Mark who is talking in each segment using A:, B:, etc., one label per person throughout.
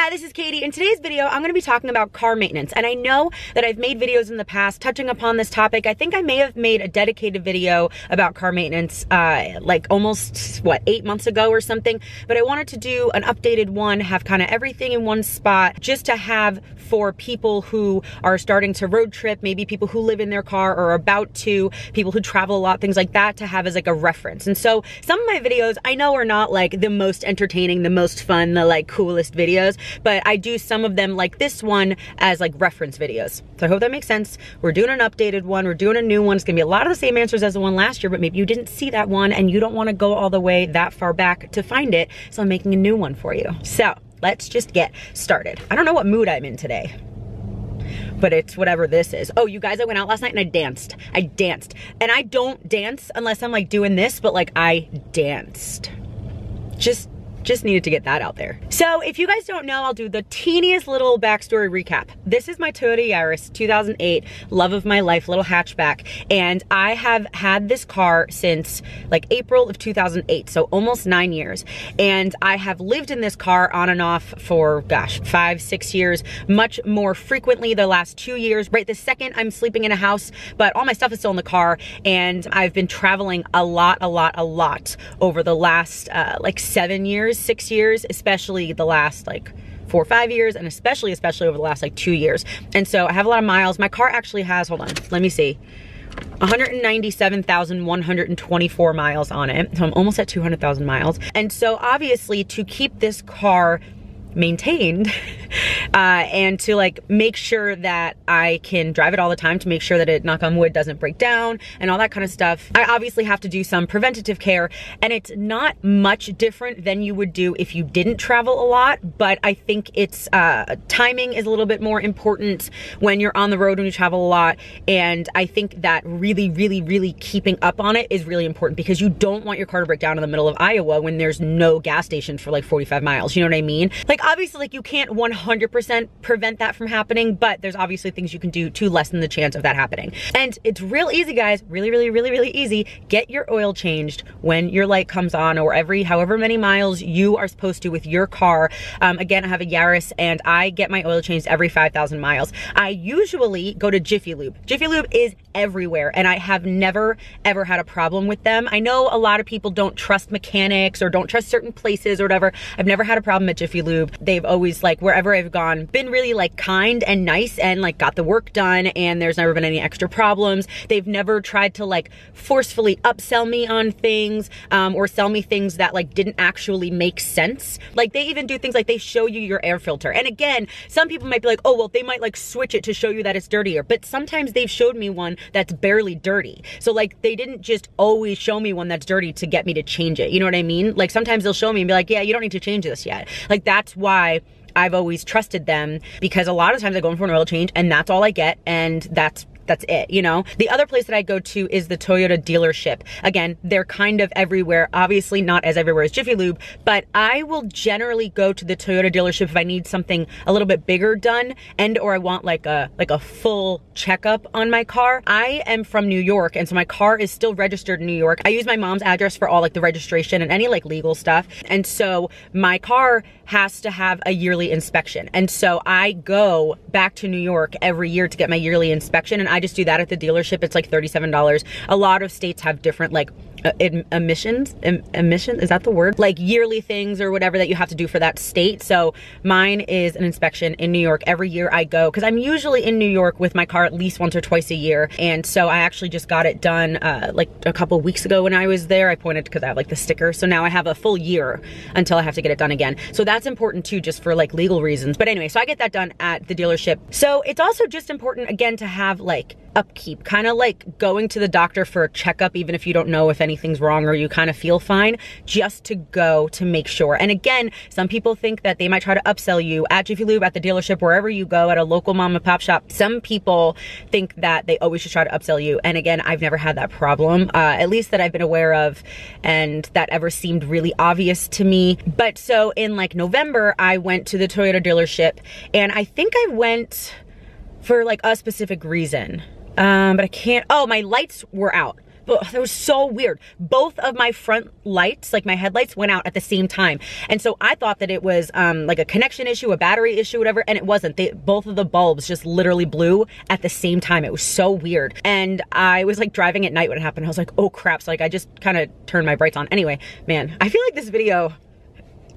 A: Hi, this is Katie. In today's video, I'm gonna be talking about car maintenance. And I know that I've made videos in the past touching upon this topic. I think I may have made a dedicated video about car maintenance like almost, 8 months ago or something. But I wanted to do an updated one, have kind of everything in one spot, just to have for people who are starting to road trip, maybe people who live in their car or are about to, people who travel a lot, things like that, to have as like a reference. And so some of my videos I know are not like the most entertaining, the most fun, the like coolest videos, but I do some of them like this one as like reference videos. So I hope that makes sense. We're doing an updated one, we're doing a new one. It's gonna be a lot of the same answers as the one last year, but maybe you didn't see that one and you don't wanna go all the way that far back to find it. So I'm making a new one for you. So let's just get started. I don't know what mood I'm in today, but it's whatever this is. Oh, you guys, I went out last night and I danced. And I don't dance unless I'm like doing this, but like I danced. Just needed to get that out there. So if you guys don't know, I'll do the teeniest little backstory recap. This is my Toyota Yaris 2008, love of my life, little hatchback. And I have had this car since like April of 2008, so almost 9 years. And I have lived in this car on and off for, gosh, 5-6 years, much more frequently the last 2 years. Right this second, I'm sleeping in a house, but all my stuff is still in the car. And I've been traveling a lot over the last like 7 years, 6 years, especially the last like 4 or 5 years, and especially over the last like 2 years. And so I have a lot of miles. My car actually has, hold on, let me see, 197,124 miles on it. So I'm almost at 200,000 miles. And so obviously to keep this car maintained and to like make sure that I can drive it all the time, to make sure that it, knock on wood, doesn't break down and all that kind of stuff, I obviously have to do some preventative care. And it's not much different than you would do if you didn't travel a lot, but I think it's timing is a little bit more important when you're on the road, when you travel a lot. And I think that really keeping up on it is really important, because you don't want your car to break down in the middle of Iowa when there's no gas station for like 45 miles, you know what I mean? Like obviously, like you can't 100% prevent that from happening, but there's obviously things you can do to lessen the chance of that happening. And it's real easy, guys, really easy. Get your oil changed when your light comes on, or every however many miles you are supposed to with your car. Again, I have a Yaris and I get my oil changed every 5,000 miles. I usually go to Jiffy Lube. Jiffy Lube is everywhere and I have never ever had a problem with them. I know a lot of people don't trust mechanics or don't trust certain places or whatever. I've never had a problem at Jiffy Lube. They've always, like, wherever I've gone, been really like kind and nice and like got the work done, and there's never been any extra problems. They've never tried to like forcefully upsell me on things or sell me things that like didn't actually make sense. Like they even do things like they show you your air filter. And again, some people might be like, oh, well, they might like switch it to show you that it's dirtier, but sometimes they've showed me one that's barely dirty. So like they didn't just always show me one that's dirty to get me to change it. You know what I mean? Like sometimes they'll show me and be like, yeah, you don't need to change this yet. Like that's why I've always trusted them, because a lot of times I go in for an oil change and that's all I get, and that's it, you know? The other place that I go to is the Toyota dealership. Again, they're kind of everywhere, obviously not as everywhere as Jiffy Lube, but I will generally go to the Toyota dealership if I need something a little bit bigger done, and or I want like a full checkup on my car. I am from New York, and so my car is still registered in New York. I use my mom's address for all like the registration and any like legal stuff. And so my car has to have a yearly inspection. And so I go back to New York every year to get my yearly inspection, and I just do that at the dealership. It's like $37. A lot of states have different like emissions, is that the word? Like yearly things or whatever that you have to do for that state. So mine is an inspection in New York. Every year I go, because I'm usually in New York with my car at least once or twice a year. And so I actually just got it done like a couple weeks ago when I was there. I pointed because I have like the sticker. So now I have a full year until I have to get it done again. So that's important too, just for like legal reasons. But anyway, so I get that done at the dealership. So it's also just important, again, to have like upkeep, kind of like going to the doctor for a checkup, even if you don't know if anything's wrong or you kind of feel fine, just to go to make sure. And again, some people think that they might try to upsell you at Jiffy Lube, at the dealership, wherever you go, at a local mom and pop shop. Some people think that they always just try to upsell you. And again, I've never had that problem, at least that I've been aware of, and that ever seemed really obvious to me. But so in like November, I went to the Toyota dealership, and I think I went for like a specific reason. But I can't, oh, my lights were out. that was so weird. Both of my front lights, like my headlights, went out at the same time. And so I thought that it was like a connection issue, a battery issue, whatever, and it wasn't. Both of the bulbs just literally blew at the same time. It was so weird. And I was like driving at night when it happened. I was like, oh crap. So like I just kind of turned my brights on. Anyway, man, I feel like this video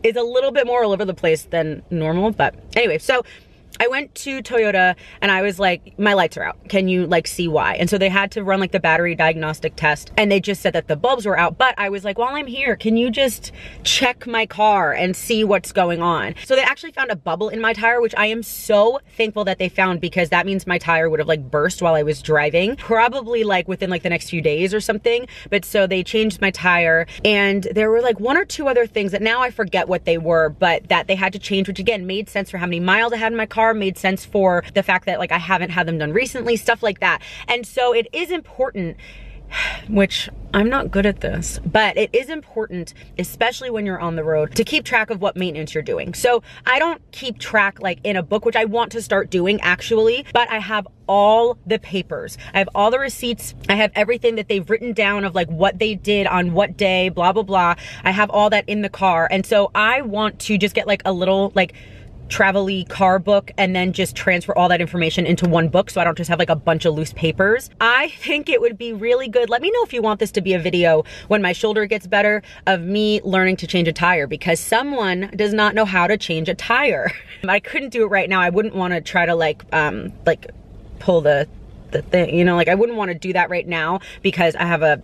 A: is a little bit more all over the place than normal, but anyway, so I went to Toyota and I was like, my lights are out. Can you like see why? And so they had to run like the battery diagnostic test and they just said that the bulbs were out. But I was like, while I'm here, can you just check my car and see what's going on? So they actually found a bubble in my tire, which I am so thankful that they found, because that means my tire would have like burst while I was driving, probably like within like the next few days or something. But so they changed my tire, and there were like 1 or 2 other things that now I forget what they were, but that they had to change, which again made sense for how many miles I had in my car, made sense for the fact that like I haven't had them done recently, stuff like that. And so it is important, which I'm not good at this, but it is important, especially when you're on the road, to keep track of what maintenance you're doing. So I don't keep track like in a book, which I want to start doing actually, but I have all the papers. I have all the receipts. I have everything that they've written down of like what they did on what day, blah, blah, blah. I have all that in the car. And so I want to just get like a little like travel-y car book and then just transfer all that information into one book so I don't just have like a bunch of loose papers. I think it would be really good. Let me know if you want this to be a video when my shoulder gets better of me learning to change a tire, because someone does not know how to change a tire. I couldn't do it right now. I wouldn't want to try to like pull the thing, you know, like I wouldn't want to do that right now because I have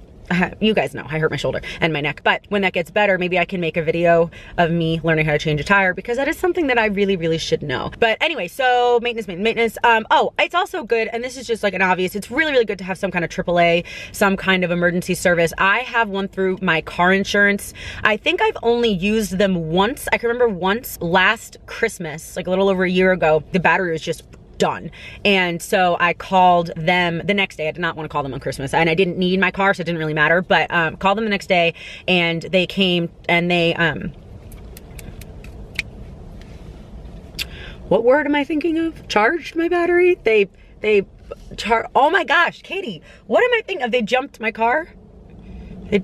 A: you guys know I hurt my shoulder and my neck. But when that gets better, maybe I can make a video of me learning how to change a tire, because that is something that I really, really should know. But anyway, so maintenance. Oh, it's also good, and this is just like an obvious, it's really, really good to have some kind of AAA, some kind of emergency service. I have one through my car insurance. I think I've only used them once. I can remember once last Christmas, like a little over a year ago, the battery was just done. And so I called them the next day. I did not want to call them on Christmas, and I didn't need my car, so it didn't really matter, but called them the next day, and they came and they what word am I thinking of? Charged my battery? Oh my gosh, Katie, what am I thinking of? They jumped my car? Is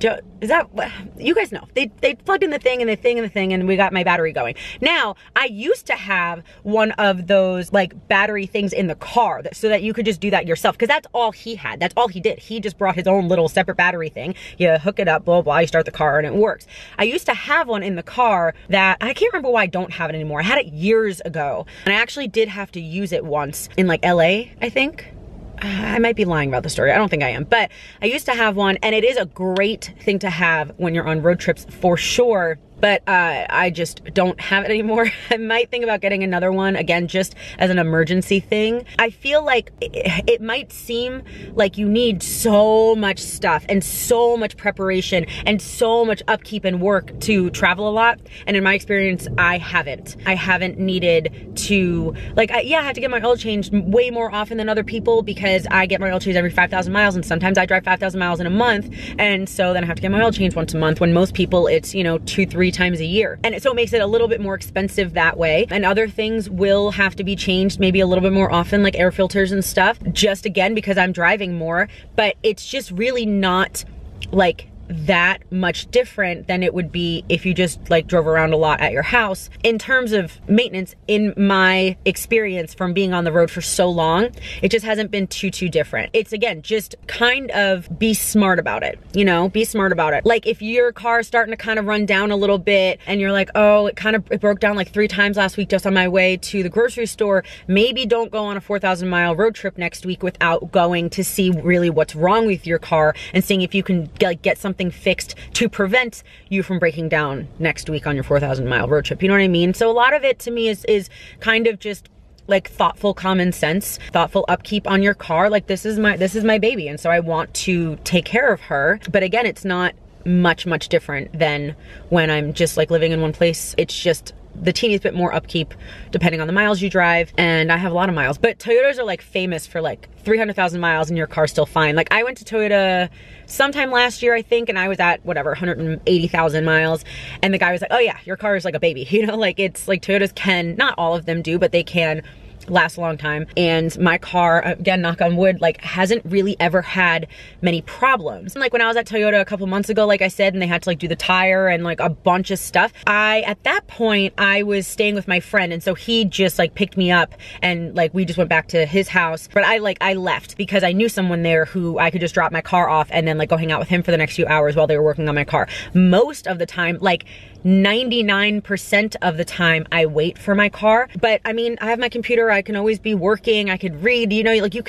A: that, you guys know, they plugged in the thing and the thing and the thing, and we got my battery going. Now, I used to have one of those like battery things in the car so that you could just do that yourself, because that's all he had. That's all he did. He just brought his own little separate battery thing. You hook it up, blah, blah, you start the car and it works. I used to have one in the car that, I can't remember why I don't have it anymore. I had it years ago, and I actually did have to use it once in like LA, I think. I might be lying about the story. I don't think I am, but I used to have one, and it is a great thing to have when you're on road trips for sure. But I just don't have it anymore. I might think about getting another one, again, just as an emergency thing. I feel like it might seem like you need so much stuff and so much preparation and so much upkeep and work to travel a lot. And in my experience, I haven't. I haven't needed to, like, I have to get my oil changed way more often than other people, because I get my oil changed every 5,000 miles, and sometimes I drive 5,000 miles in a month. And so then I have to get my oil changed once a month, when most people it's, you know, 2-3 times a year. And so it makes it a little bit more expensive that way. And other things will have to be changed maybe a little bit more often, like air filters and stuff, just again, because I'm driving more. But it's just really not like that much different than it would be if you just like drove around a lot at your house. In terms of maintenance, in my experience from being on the road for so long, it just hasn't been too different. It's again, just kind of be smart about it, you know, be smart about it. Like if your car is starting to kind of run down a little bit and you're like, oh, it broke down like 3 times last week just on my way to the grocery store, maybe don't go on a 4,000 mile road trip next week without going to see really what's wrong with your car and seeing if you can get something fixed to prevent you from breaking down next week on your 4,000 mile road trip. You know what I mean? So a lot of it to me is kind of just like thoughtful common sense, thoughtful upkeep on your car. Like this is my baby, and so I want to take care of her. But again, it's not much different than when I'm just like living in one place. It's just the teeniest bit more upkeep depending on the miles you drive, and I have a lot of miles. But Toyotas are like famous for like 300,000 miles and your car's still fine. Like I went to Toyota sometime last year, I think, and I was at whatever 180,000 miles, and the guy was like, oh yeah, your car is like a baby, you know, like it's like Toyotas can, not all of them do, but they can lasts a long time. And my car, again, knock on wood, like hasn't really ever had many problems. Like when I was at Toyota a couple months ago, like I said, and they had to like do the tire and like a bunch of stuff, at that point, I was staying with my friend, and so he just like picked me up and like we just went back to his house. But I left because I knew someone there who I could just drop my car off and then like go hang out with him for the next few hours while they were working on my car. Most of the time, like 99% of the time, I wait for my car. But I mean, I have my computer, I can always be working, I could read, you know, like you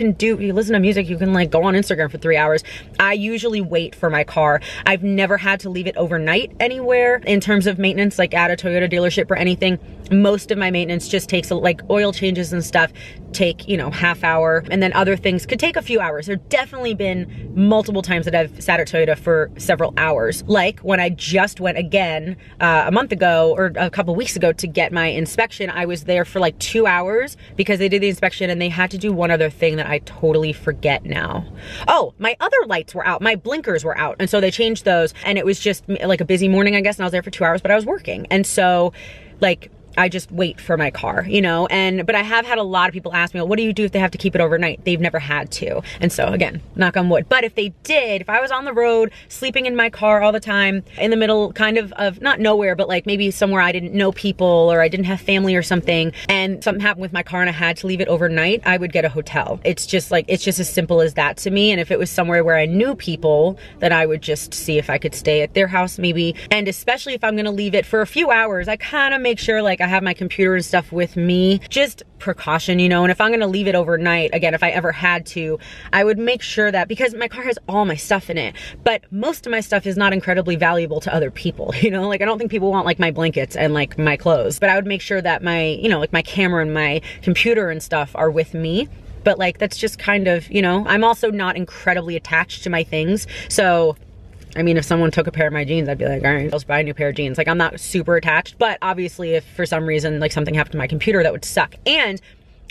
A: listen to music, you can like go on Instagram for 3 hours. I usually wait for my car. I've never had to leave it overnight anywhere in terms of maintenance, like at a Toyota dealership or anything. Most of my maintenance just takes like oil changes and stuff take, you know, half hour, and then other things could take a few hours. There've definitely been multiple times that I've sat at Toyota for several hours. Like when I just went again a month ago or a couple weeks ago to get my inspection, I was there for like 2 hours because they did the inspection and they had to do one other thing that I totally forget now. Oh, my other lights were out, my blinkers were out, and so they changed those, and it was just like a busy morning, I guess, and I was there for 2 hours, but I was working. And so like I just wait for my car, you know, but I have had a lot of people ask me, well, what do you do if they have to keep it overnight? They've never had to. And so again, knock on wood. But if they did, if I was on the road, sleeping in my car all the time, in the middle kind of not nowhere, but like maybe somewhere I didn't know people or I didn't have family or something, and something happened with my car and I had to leave it overnight, I would get a hotel. It's just as simple as that to me. And if it was somewhere where I knew people, then I would just see if I could stay at their house maybe. And especially if I'm gonna leave it for a few hours, I kind of make sure like I have my computer and stuff with me, just precaution, you know. And if I'm gonna leave it overnight, again, if I ever had to, I would make sure that, because my car has all my stuff in it, but most of my stuff is not incredibly valuable to other people, you know. Like I don't think people want like my blankets and like my clothes, but I would make sure that my, you know, like my camera and my computer and stuff are with me. But like that's just kind of, you know, I'm also not incredibly attached to my things, so I mean, if someone took a pair of my jeans, I'd be like, all right, let's buy a new pair of jeans. Like, I'm not super attached, but obviously if for some reason, like something happened to my computer, that would suck. And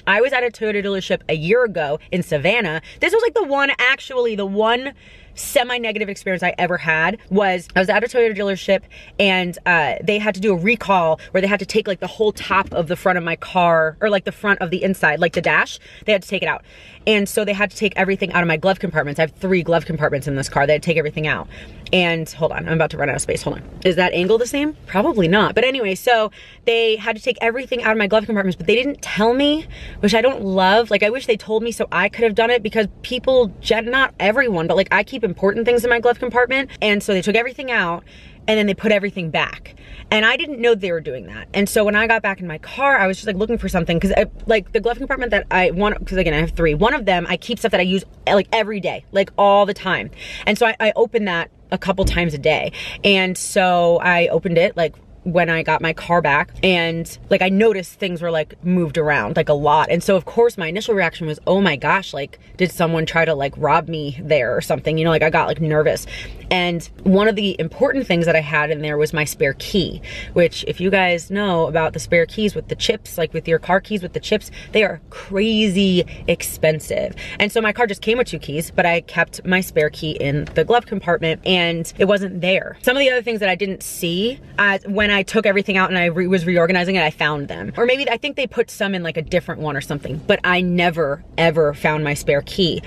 A: I was at a Toyota dealership a year ago in Savannah. This was like the one semi-negative experience I ever had. Was I was at a Toyota dealership and they had to do a recall where they had to take like the whole top of the front of my car, or like the front of the inside, like the dash, they had to take it out. And so they had to take everything out of my glove compartments. I have 3 glove compartments in this car. They had to take everything out. And hold on, I'm about to run out of space, hold on. Is that angle the same? Probably not. But anyway, so they had to take everything out of my glove compartments, but they didn't tell me, which I don't love. Like I wish they told me so I could have done it, because people, not everyone, but like I keep important things in my glove compartment. And so they took everything out and then they put everything back. And I didn't know they were doing that. And so when I got back in my car, I was just like looking for something, because like the glove compartment that I want, because again, I have 3. One of them, I keep stuff that I use like every day, like all the time. And so I open that a couple times a day. And so I opened it like when I got my car back, and like I noticed things were like moved around like a lot. And so of course my initial reaction was, oh my gosh, like did someone try to like rob me there or something, you know, like I got like nervous. And one of the important things that I had in there was my spare key, which if you guys know about the spare keys with the chips, like with your car keys with the chips, they are crazy expensive. And so my car just came with 2 keys, but I kept my spare key in the glove compartment and it wasn't there. Some of the other things that I didn't see when I took everything out and I was reorganizing it, I found them. Or maybe I think they put some in like a different one or something, but I never ever found my spare key,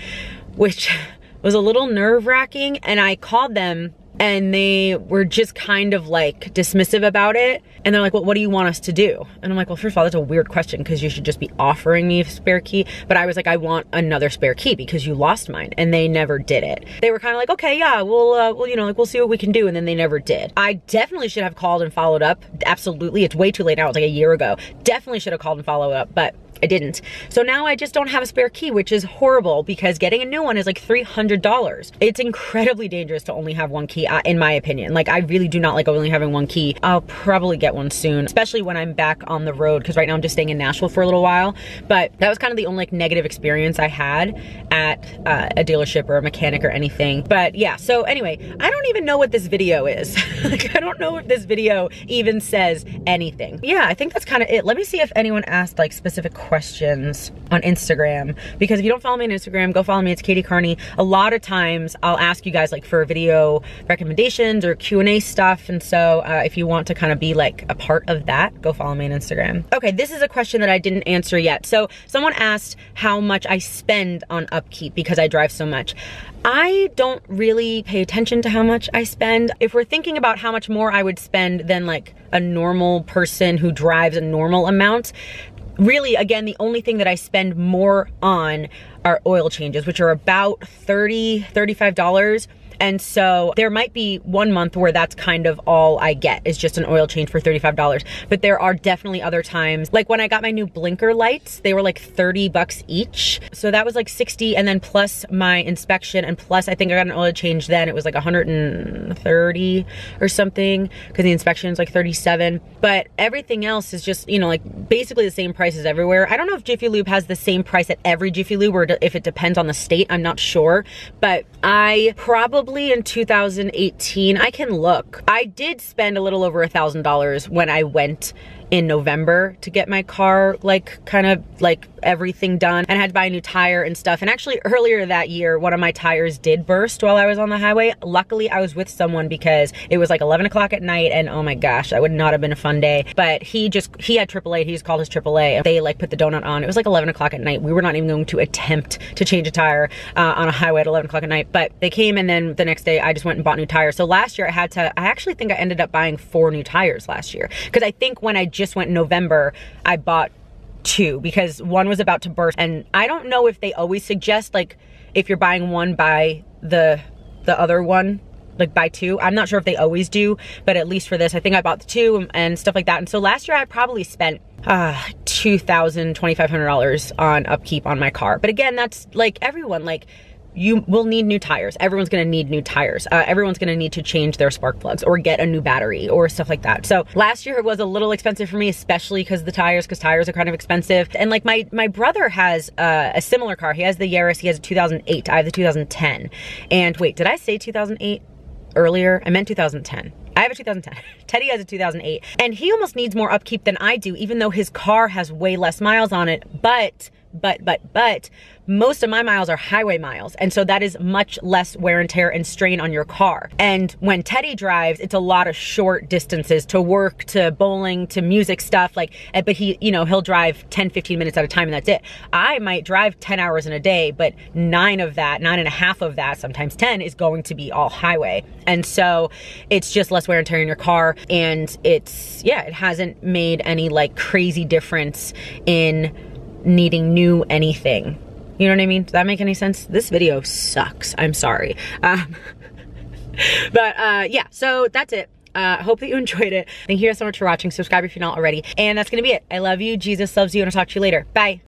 A: which was a little nerve-wracking. And I called them and they were just kind of like dismissive about it. And they're like, well, what do you want us to do? And I'm like, well, first of all, that's a weird question, because you should just be offering me a spare key. But I was like, I want another spare key because you lost mine. And they never did it. They were kind of like, okay, yeah, we'll, you know, like we'll see what we can do. And then they never did. I definitely should have called and followed up. Absolutely. It's way too late now. It's like a year ago. Definitely should have called and followed up, but I didn't. So now I just don't have a spare key, which is horrible, because getting a new one is like $300. It's incredibly dangerous to only have 1 key, in my opinion. Like I really do not like only having 1 key. I'll probably get one soon, especially when I'm back on the road, because right now I'm just staying in Nashville for a little while. But that was kind of the only like negative experience I had at a dealership or a mechanic or anything. But yeah, so anyway, I don't even know what this video is. Like I don't know if this video even says anything. Yeah, I think that's kind of it. Let me see if anyone asked like specific questions questions on Instagram, because if you don't follow me on Instagram, go follow me. It's Katie Carney. A lot of times I'll ask you guys like for video recommendations or Q&A stuff, and so if you want to kind of be like a part of that, go follow me on Instagram. Okay, this is a question that I didn't answer yet. So someone asked how much I spend on upkeep because I drive so much. I don't really pay attention to how much I spend. If we're thinking about how much more I would spend than like a normal person who drives a normal amount, really, again, the only thing that I spend more on are oil changes, which are about $30, $35. And so there might be one month where that's kind of all I get is just an oil change for $35. But there are definitely other times, like when I got my new blinker lights, they were like 30 bucks each. So that was like 60, and then plus my inspection, and plus I think I got an oil change then, it was like 130 or something, because the inspection is like 37. But everything else is just, you know, like basically the same prices everywhere. I don't know if Jiffy Lube has the same price at every Jiffy Lube, or if it depends on the state, I'm not sure. But I probably in 2018, I can look, I did spend a little over $1,000 when I went in November to get my car like kind of like everything done, and I had to buy a new tire and stuff. And actually earlier that year, one of my tires did burst while I was on the highway. Luckily I was with someone because it was like 11 o'clock at night, and oh my gosh, that would not have been a fun day. But he had AAA, he just called his AAA, and they like put the donut on. It was like 11 o'clock at night. We were not even going to attempt to change a tire on a highway at 11 o'clock at night, but they came, and then the next day I just went and bought new tires. So last year I actually think I ended up buying 4 new tires last year, because I think when I just went in November, I bought 2 because one was about to burst. And I don't know if they always suggest like if you're buying one, buy the other one, like buy 2. I'm not sure if they always do, but at least for this, I think I bought the 2 and stuff like that. And so last year I probably spent $2,000, $2,500 on upkeep on my car. But again, that's like everyone, like you will need new tires. Everyone's gonna need new tires. Everyone's gonna need to change their spark plugs or get a new battery or stuff like that. So last year it was a little expensive for me, especially because tires are kind of expensive. And like my brother has a similar car. He has the Yaris, he has a 2008, I have the 2010. And wait, did I say 2008 earlier? I meant 2010. I have a 2010. Teddy has a 2008. And he almost needs more upkeep than I do, even though his car has way less miles on it. But most of my miles are highway miles, and so that is much less wear and tear and strain on your car. And when Teddy drives, it's a lot of short distances to work, to bowling, to music stuff, like, but he, you know, he'll drive 10-15 minutes at a time, and that's it. I might drive 10 hours in a day, but 9 and a half of that, sometimes 10, is going to be all highway. And so it's just less wear and tear in your car, and it's, yeah, it hasn't made any like crazy difference in needing new anything. You know what I mean? Does that make any sense? This video sucks. I'm sorry. But yeah, so that's it. Hope that you enjoyed it. Thank you guys so much for watching. Subscribe if you're not already. And that's gonna be it. I love you. Jesus loves you, and I'll talk to you later. Bye.